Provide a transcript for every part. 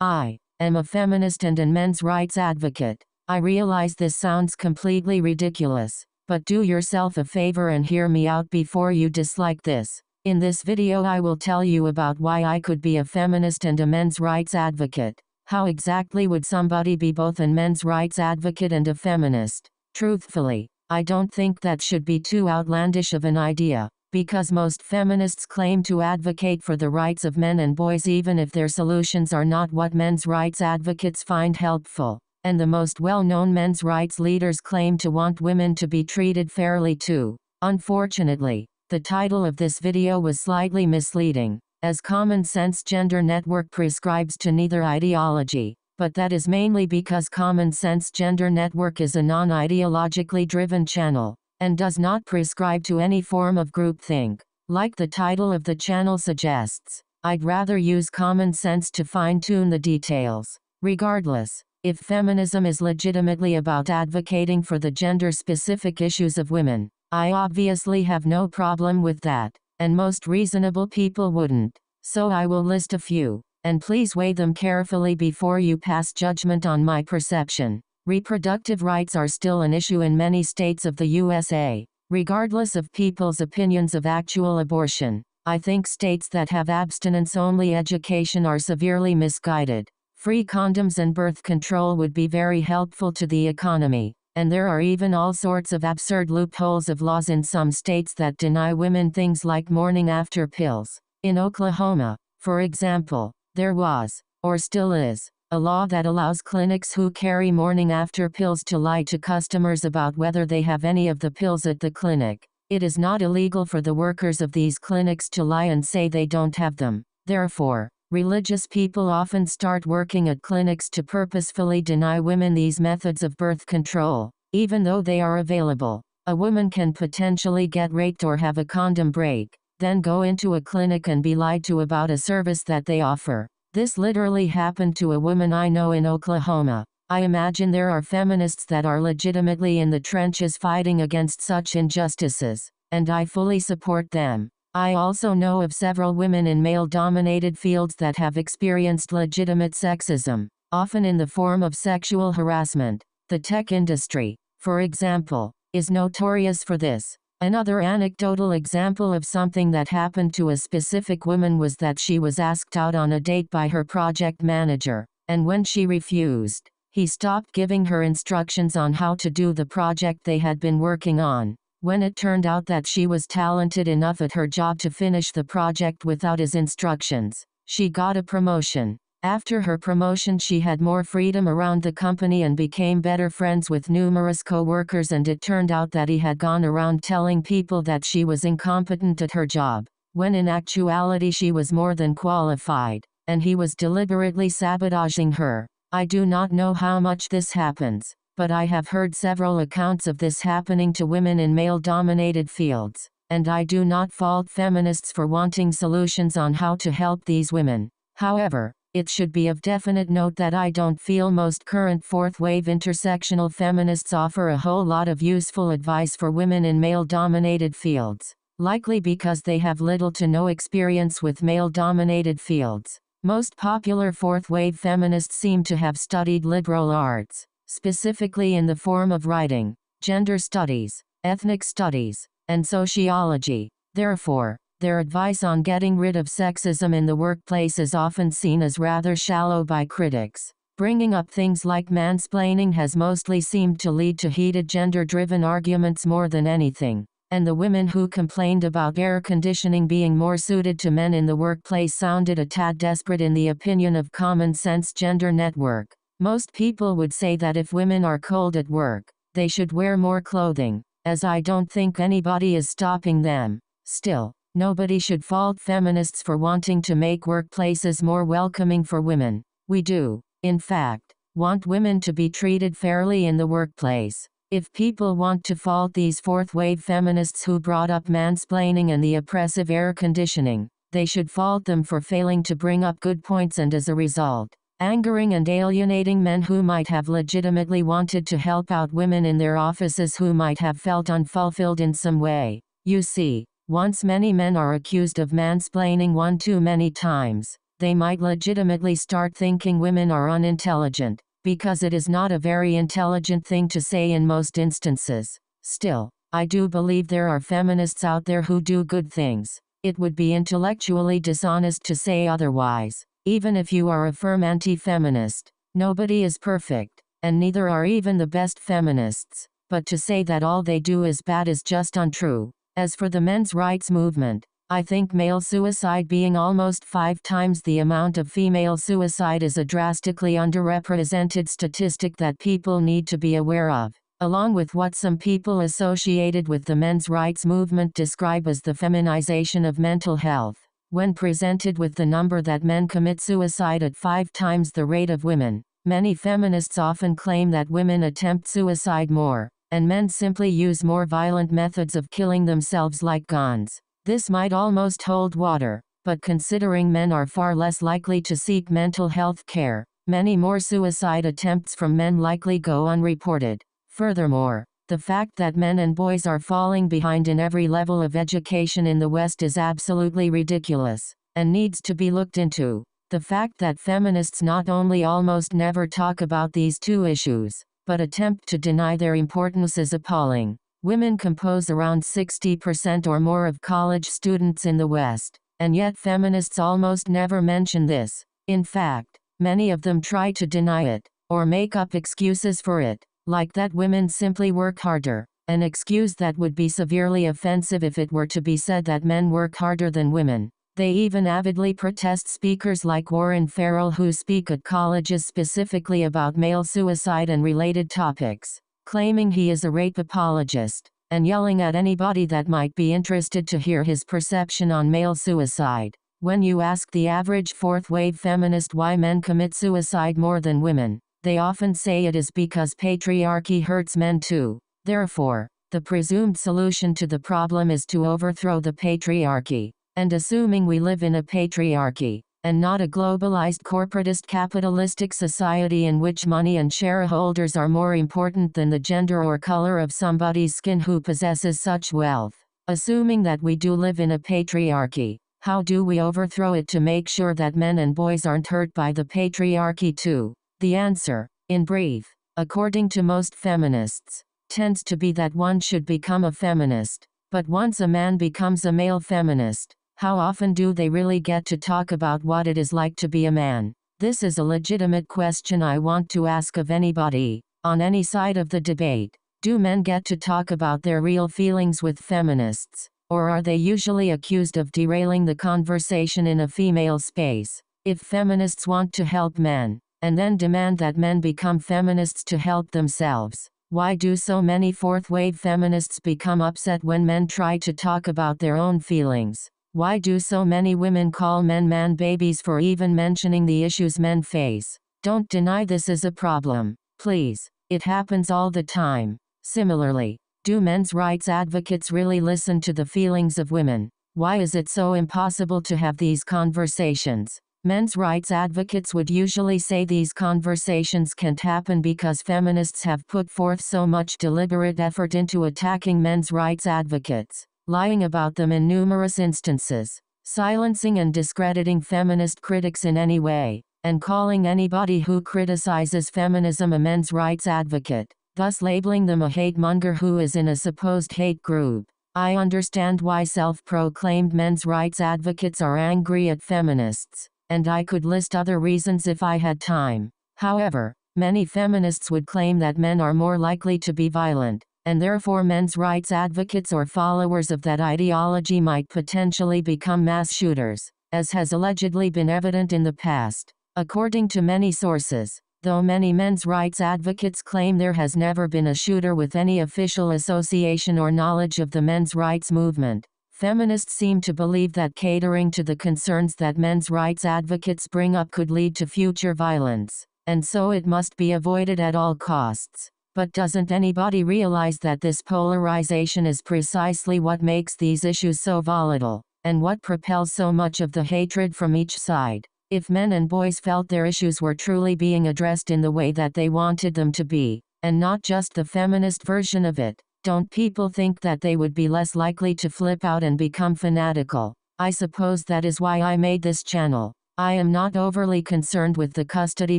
I am a feminist and a men's rights advocate. I realize this sounds completely ridiculous, but do yourself a favor and hear me out before you dislike this. In this video I will tell you about why I could be a feminist and a men's rights advocate. How exactly would somebody be both a men's rights advocate and a feminist? Truthfully, I don't think that should be too outlandish of an idea, because most feminists claim to advocate for the rights of men and boys even if their solutions are not what men's rights advocates find helpful. And the most well-known men's rights leaders claim to want women to be treated fairly too. Unfortunately, the title of this video was slightly misleading, as Common Sense Gender Network prescribes to neither ideology, but that is mainly because Common Sense Gender Network is a non-ideologically driven channel, and does not prescribe to any form of groupthink, like the title of the channel suggests. I'd rather use common sense to fine-tune the details. Regardless, if feminism is legitimately about advocating for the gender-specific issues of women, I obviously have no problem with that, and most reasonable people wouldn't. So I will list a few, and please weigh them carefully before you pass judgment on my perception. Reproductive rights are still an issue in many states of the USA, regardless of people's opinions of actual abortion. I think states that have abstinence-only education are severely misguided. Free condoms and birth control would be very helpful to the economy, and there are even all sorts of absurd loopholes of laws in some states that deny women things like morning-after pills. In Oklahoma, for example, there was, or still is, a law that allows clinics who carry morning-after pills to lie to customers about whether they have any of the pills at the clinic. It is not illegal for the workers of these clinics to lie and say they don't have them. Therefore, religious people often start working at clinics to purposefully deny women these methods of birth control, even though they are available. A woman can potentially get raped or have a condom break, then go into a clinic and be lied to about a service that they offer. This literally happened to a woman I know in Oklahoma. I imagine there are feminists that are legitimately in the trenches fighting against such injustices, and I fully support them. I also know of several women in male-dominated fields that have experienced legitimate sexism, often in the form of sexual harassment. The tech industry, for example, is notorious for this. Another anecdotal example of something that happened to a specific woman was that she was asked out on a date by her project manager, and when she refused, he stopped giving her instructions on how to do the project they had been working on. When it turned out that she was talented enough at her job to finish the project without his instructions, she got a promotion. After her promotion, she had more freedom around the company and became better friends with numerous co-workers, and it turned out that he had gone around telling people that she was incompetent at her job, when in actuality she was more than qualified, and he was deliberately sabotaging her. I do not know how much this happens, but I have heard several accounts of this happening to women in male-dominated fields, and I do not fault feminists for wanting solutions on how to help these women. However, it should be of definite note that I don't feel most current fourth-wave intersectional feminists offer a whole lot of useful advice for women in male-dominated fields, likely because they have little to no experience with male-dominated fields. Most popular fourth-wave feminists seem to have studied liberal arts, specifically in the form of writing, gender studies, ethnic studies, and sociology. Therefore, their advice on getting rid of sexism in the workplace is often seen as rather shallow by critics. Bringing up things like mansplaining has mostly seemed to lead to heated gender-driven arguments more than anything, and the women who complained about air conditioning being more suited to men in the workplace sounded a tad desperate in the opinion of Common Sense Gender Network. Most people would say that if women are cold at work, they should wear more clothing, as I don't think anybody is stopping them. Still, nobody should fault feminists for wanting to make workplaces more welcoming for women. We do, in fact, want women to be treated fairly in the workplace. If people want to fault these fourth-wave feminists who brought up mansplaining and the oppressive air conditioning, they should fault them for failing to bring up good points and as a result, angering and alienating men who might have legitimately wanted to help out women in their offices who might have felt unfulfilled in some way. You see, once many men are accused of mansplaining one too many times, they might legitimately start thinking women are unintelligent, because it is not a very intelligent thing to say in most instances. Still, I do believe there are feminists out there who do good things. It would be intellectually dishonest to say otherwise. Even if you are a firm anti-feminist, nobody is perfect, and neither are even the best feminists. But to say that all they do is bad is just untrue. As for the men's rights movement, I think male suicide being almost 5 times the amount of female suicide is a drastically underrepresented statistic that people need to be aware of, along with what some people associated with the men's rights movement describe as the feminization of mental health. When presented with the number that men commit suicide at 5 times the rate of women, many feminists often claim that women attempt suicide more, and men simply use more violent methods of killing themselves like guns. This might almost hold water, but considering men are far less likely to seek mental health care, many more suicide attempts from men likely go unreported. Furthermore, the fact that men and boys are falling behind in every level of education in the West is absolutely ridiculous, and needs to be looked into. The fact that feminists not only almost never talk about these two issues, but attempt to deny their importance is appalling. Women compose around 60% or more of college students in the West, and yet feminists almost never mention this. In fact, many of them try to deny it, or make up excuses for it, like that women simply work harder, an excuse that would be severely offensive if it were to be said that men work harder than women. They even avidly protest speakers like Warren Farrell who speak at colleges specifically about male suicide and related topics, claiming he is a rape apologist, and yelling at anybody that might be interested to hear his perception on male suicide. When you ask the average fourth-wave feminist why men commit suicide more than women, they often say it is because patriarchy hurts men too. Therefore, the presumed solution to the problem is to overthrow the patriarchy. And assuming we live in a patriarchy, and not a globalized corporatist capitalistic society in which money and shareholders are more important than the gender or color of somebody's skin who possesses such wealth. Assuming that we do live in a patriarchy, how do we overthrow it to make sure that men and boys aren't hurt by the patriarchy too? The answer, in brief, according to most feminists, tends to be that one should become a feminist. But once a man becomes a male feminist, how often do they really get to talk about what it is like to be a man? This is a legitimate question I want to ask of anybody, on any side of the debate. Do men get to talk about their real feelings with feminists, or are they usually accused of derailing the conversation in a female space? If feminists want to help men, and then demand that men become feminists to help themselves, why do so many fourth-wave feminists become upset when men try to talk about their own feelings? Why do so many women call men man babies for even mentioning the issues men face? Don't deny this is a problem, please. It happens all the time. Similarly, do men's rights advocates really listen to the feelings of women? Why is it so impossible to have these conversations? Men's rights advocates would usually say these conversations can't happen because feminists have put forth so much deliberate effort into attacking men's rights advocates, lying about them in numerous instances, silencing and discrediting feminist critics in any way, and calling anybody who criticizes feminism a men's rights advocate, thus labeling them a hate-monger who is in a supposed hate group. I understand why self-proclaimed men's rights advocates are angry at feminists, and I could list other reasons if I had time. However, many feminists would claim that men are more likely to be violent, and therefore men's rights advocates or followers of that ideology might potentially become mass shooters, as has allegedly been evident in the past. According to many sources, though many men's rights advocates claim there has never been a shooter with any official association or knowledge of the men's rights movement, feminists seem to believe that catering to the concerns that men's rights advocates bring up could lead to future violence, and so it must be avoided at all costs. But doesn't anybody realize that this polarization is precisely what makes these issues so volatile, and what propels so much of the hatred from each side? If men and boys felt their issues were truly being addressed in the way that they wanted them to be, and not just the feminist version of it, don't people think that they would be less likely to flip out and become fanatical? I suppose that is why I made this channel. I am not overly concerned with the custody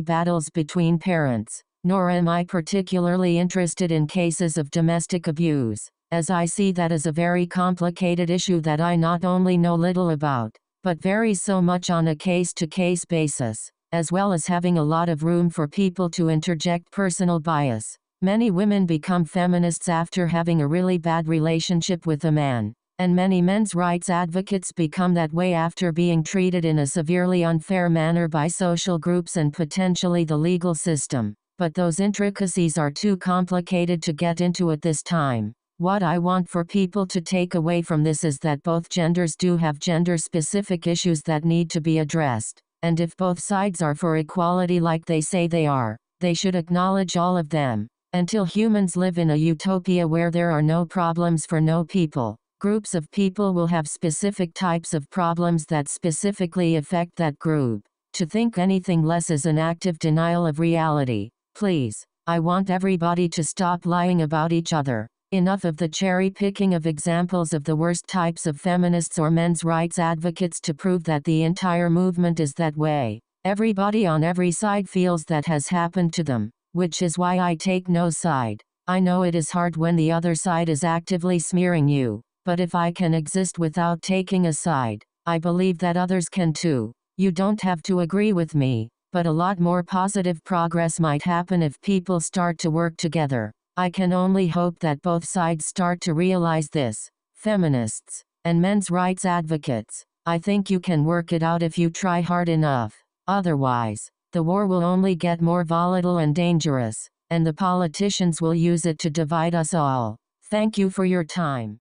battles between parents, nor am I particularly interested in cases of domestic abuse, as I see that as a very complicated issue that I not only know little about, but varies so much on a case-to-case basis, as well as having a lot of room for people to interject personal bias. Many women become feminists after having a really bad relationship with a man, and many men's rights advocates become that way after being treated in a severely unfair manner by social groups and potentially the legal system. But those intricacies are too complicated to get into at this time. What I want for people to take away from this is that both genders do have gender-specific issues that need to be addressed, and if both sides are for equality like they say they are, they should acknowledge all of them. Until humans live in a utopia where there are no problems for no people, groups of people will have specific types of problems that specifically affect that group. To think anything less is an active denial of reality. Please, I want everybody to stop lying about each other. Enough of the cherry-picking of examples of the worst types of feminists or men's rights advocates to prove that the entire movement is that way. Everybody on every side feels that has happened to them, which is why I take no side. I know it is hard when the other side is actively smearing you, but if I can exist without taking a side, I believe that others can too. You don't have to agree with me, but a lot more positive progress might happen if people start to work together. I can only hope that both sides start to realize this. Feminists and men's rights advocates, I think you can work it out if you try hard enough. Otherwise, the war will only get more volatile and dangerous, and the politicians will use it to divide us all. Thank you for your time.